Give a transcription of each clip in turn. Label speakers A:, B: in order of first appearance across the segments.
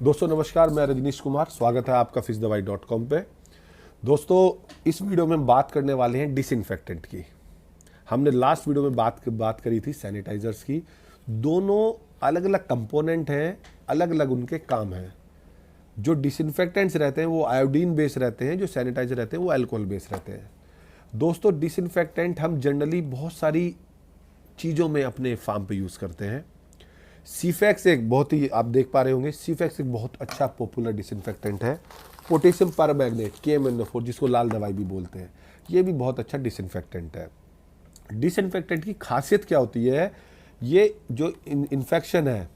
A: दोस्तों नमस्कार, मैं रजनीश कुमार। स्वागत है आपका फिशदवाई.com पे। दोस्तों इस वीडियो में हम बात करने वाले हैं डिसइंफेक्टेंट की। हमने लास्ट वीडियो में बात करी थी सैनिटाइजर्स की। दोनों अलग अलग कंपोनेंट हैं, अलग अलग उनके काम हैं। जो डिसइंफेक्टेंट्स रहते हैं वो आयोडीन बेस रहते हैं, जो सैनिटाइजर रहते हैं वो अल्कोहल बेस रहते हैं। दोस्तों डिसइंफेक्टेंट हम जनरली बहुत सारी चीज़ों में अपने फार्म पे यूज़ करते हैं। सीफेक्स एक बहुत ही, आप देख पा रहे होंगे, सीफेक्स एक बहुत अच्छा पॉपुलर डिसइंफेक्टेंट है। पोटेशियम परमैंगनेट KMnO4, जिसको लाल दवाई भी बोलते हैं, ये भी बहुत अच्छा डिसइंफेक्टेंट है। डिसइंफेक्टेंट की खासियत क्या होती है? ये जो इन्फेक्शन है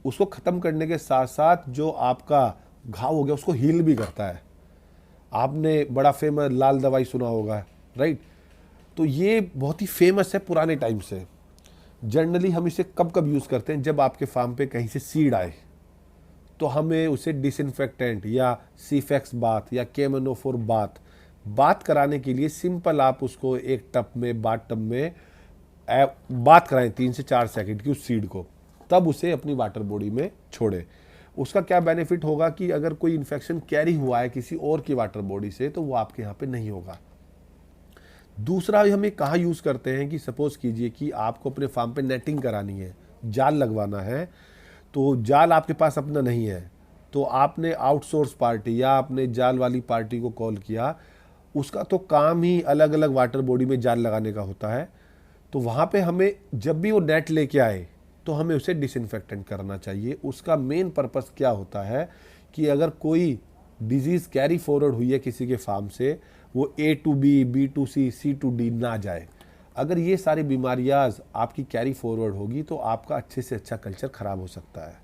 A: उसको ख़त्म करने के साथ साथ जो आपका घाव हो गया उसको हील भी करता है। आपने बड़ा फेमस लाल दवाई सुना होगा, राइट? तो ये बहुत ही फेमस है पुराने टाइम से। जनरली हम इसे कब कब यूज़ करते हैं? जब आपके फार्म पे कहीं से सीड आए तो हमें उसे डिसइंफेक्टेंट या सीफेक्स बाथ या KMnO4 बात कराने के लिए सिंपल आप उसको एक टब में, बाथ टब में बात कराएं 3 से 4 सेकंड की उस सीड को, तब उसे अपनी वाटर बॉडी में छोड़ें। उसका क्या बेनिफिट होगा कि अगर कोई इन्फेक्शन कैरी हुआ है किसी और की वाटर बॉडी से तो वो आपके यहाँ पे नहीं होगा। दूसरा हम ये कहाँ यूज़ करते हैं कि सपोज़ कीजिए कि आपको अपने फार्म पे नेटिंग करानी है, जाल लगवाना है, तो जाल आपके पास अपना नहीं है, तो आपने आउटसोर्स पार्टी या आपने जाल वाली पार्टी को कॉल किया। उसका तो काम ही अलग अलग वाटर बॉडी में जाल लगाने का होता है। तो वहाँ पे हमें जब भी वो नेट लेके आए तो हमें उसे डिसइंफेक्टेंट करना चाहिए। उसका मेन पर्पस क्या होता है कि अगर कोई डिजीज़ कैरी फॉरवर्ड हुई है किसी के फार्म से, वो A to B, B to C, C to D ना जाए। अगर ये सारी बीमारियाँ आपकी कैरी फॉरवर्ड होगी तो आपका अच्छे से अच्छा कल्चर ख़राब हो सकता है।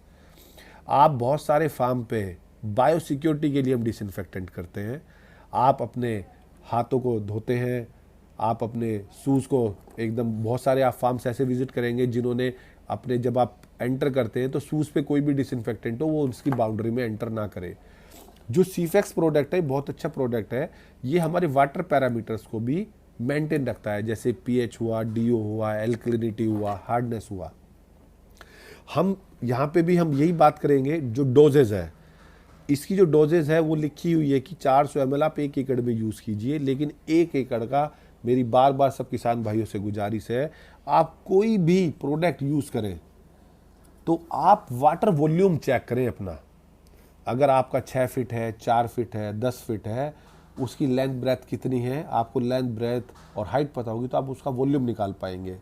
A: आप बहुत सारे फार्म पे बायो सिक्योरिटी के लिए हम डिसइंफेक्टेंट करते हैं। आप अपने हाथों को धोते हैं, आप अपने शूज़ को एकदम, बहुत सारे आप फार्म्स ऐसे विजिट करेंगे जिन्होंने अपने, जब आप एंटर करते हैं तो शूज़ पे कोई भी डिसइंफेक्टेंट हो वो उसकी बाउंड्री में एंटर ना करे। जो सीफेक्स प्रोडक्ट है बहुत अच्छा प्रोडक्ट है। ये हमारे वाटर पैरामीटर्स को भी मेंटेन रखता है, जैसे pH हुआ, DO हुआ, एल्कलिनिटी हुआ, हार्डनेस हुआ। हम यहाँ पे भी हम यही बात करेंगे। जो डोजेज है, इसकी जो डोजेज है वो लिखी हुई है कि 400 ml आप 1 एकड़ में यूज़ कीजिए, लेकिन 1 एकड़ का मेरी बार बार सब किसान भाइयों से गुजारिश है, आप कोई भी प्रोडक्ट यूज़ करें तो आप वाटर वॉल्यूम चेक करें अपना। अगर आपका 6 फीट है, 4 फीट है, 10 फीट है, उसकी लेंथ ब्रेथ कितनी है, आपको लेंथ ब्रेथ और हाइट पता होगी तो आप उसका वॉल्यूम निकाल पाएंगे।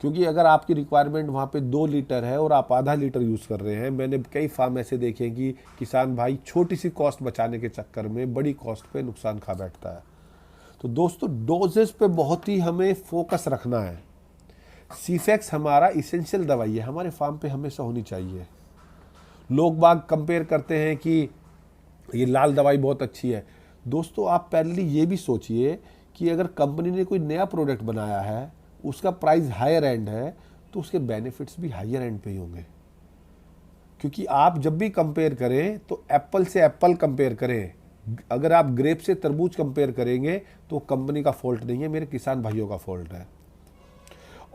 A: क्योंकि अगर आपकी रिक्वायरमेंट वहाँ पे 2 लीटर है और आप आधा लीटर यूज़ कर रहे हैं, मैंने कई फार्म ऐसे देखे हैं कि किसान भाई छोटी सी कॉस्ट बचाने के चक्कर में बड़ी कॉस्ट पे नुकसान खा बैठता है। तो दोस्तों डोजेस पे बहुत ही हमें फोकस रखना है। सीफेक्स हमारा इसेंशियल दवाई है, हमारे फार्म पे हमेशा होनी चाहिए। लोग बाग कंपेयर करते हैं कि ये लाल दवाई बहुत अच्छी है। दोस्तों आप पहले ये भी सोचिए कि अगर कंपनी ने कोई नया प्रोडक्ट बनाया है, उसका प्राइस हायर एंड है, तो उसके बेनिफिट्स भी हायर एंड पे ही होंगे। क्योंकि आप जब भी कंपेयर करें तो एप्पल से एप्पल कंपेयर करें। अगर आप ग्रेप से तरबूज कंपेयर करेंगे तो कंपनी का फॉल्ट नहीं है, मेरे किसान भाइयों का फॉल्ट है।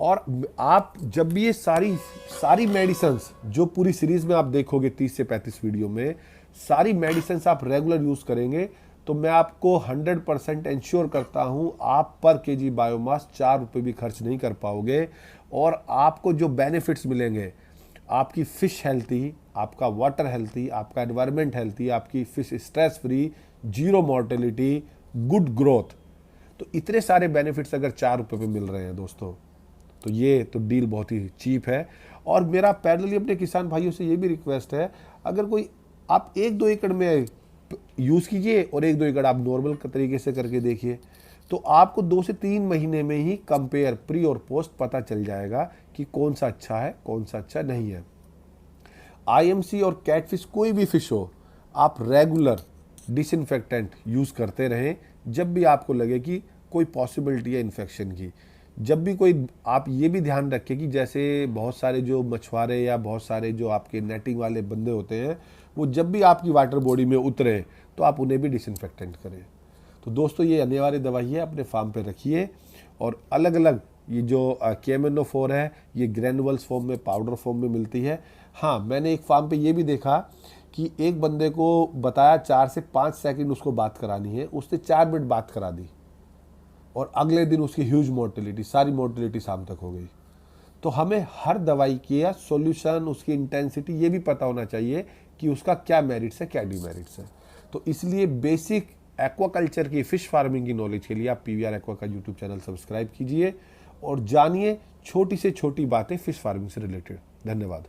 A: और आप जब भी ये सारी मेडिसिन्स जो पूरी सीरीज में आप देखोगे 30 से 35 वीडियो में, सारी मेडिसिन्स आप रेगुलर यूज़ करेंगे तो मैं आपको 100% इंश्योर करता हूं आप पर केजी बायोमास 4 रुपये भी खर्च नहीं कर पाओगे। और आपको जो बेनिफिट्स मिलेंगे, आपकी फिश हेल्थी, आपका वाटर हेल्थी, आपका एनवायरनमेंट हेल्थी, आपकी fish stress free, zero mortality, good growth, तो इतने सारे बेनिफिट्स अगर 4 रुपये में मिल रहे हैं दोस्तों, तो ये तो डील बहुत ही चीप है। और मेरा पैरेलली अपने किसान भाइयों से ये भी रिक्वेस्ट है, अगर कोई आप 1-2 एकड़ में यूज़ कीजिए और 1-2 एकड़ आप नॉर्मल तरीके से करके देखिए, तो आपको 2 से 3 महीने में ही कंपेयर प्री और पोस्ट पता चल जाएगा कि कौन सा अच्छा है, कौन सा अच्छा नहीं है। IMC और कैटफिश, कोई भी फिश हो, आप रेगुलर डिसइंफेक्टेंट यूज़ करते रहें जब भी आपको लगे कि कोई पॉसिबिलिटी है इन्फेक्शन की। जब भी कोई, आप ये भी ध्यान रखें कि जैसे बहुत सारे जो मछुआरे या बहुत सारे जो आपके नेटिंग वाले बंदे होते हैं, वो जब भी आपकी वाटर बॉडी में उतरे तो आप उन्हें भी डिसइंफेक्टेंट करें। तो दोस्तों ये अनिवार्य दवाई है, अपने फार्म पे रखिए। और अलग अलग ये जो KMnO4 है, ये ग्रैनुअल्स फॉर्म में, पाउडर फॉर्म में मिलती है। हाँ, मैंने एक फार्म पे ये भी देखा कि एक बंदे को बताया 4 से 5 सेकंड उसको बात करानी है, उसने 4 मिनट बात करा दी और अगले दिन उसकी ह्यूज मोर्टेलिटी, सारी मोर्टेलिटी शाम तक हो गई। तो हमें हर दवाई की या सॉल्यूशन, उसकी इंटेंसिटी ये भी पता होना चाहिए कि उसका क्या मेरिट्स है, क्या डिमेरिट्स है। तो इसलिए बेसिक एक्वाकल्चर की, फिश फार्मिंग की नॉलेज के लिए आप पीवीआर एक्वा का यूट्यूब चैनल सब्सक्राइब कीजिए और जानिए छोटी से छोटी बातें फिश फार्मिंग से रिलेटेड। धन्यवाद।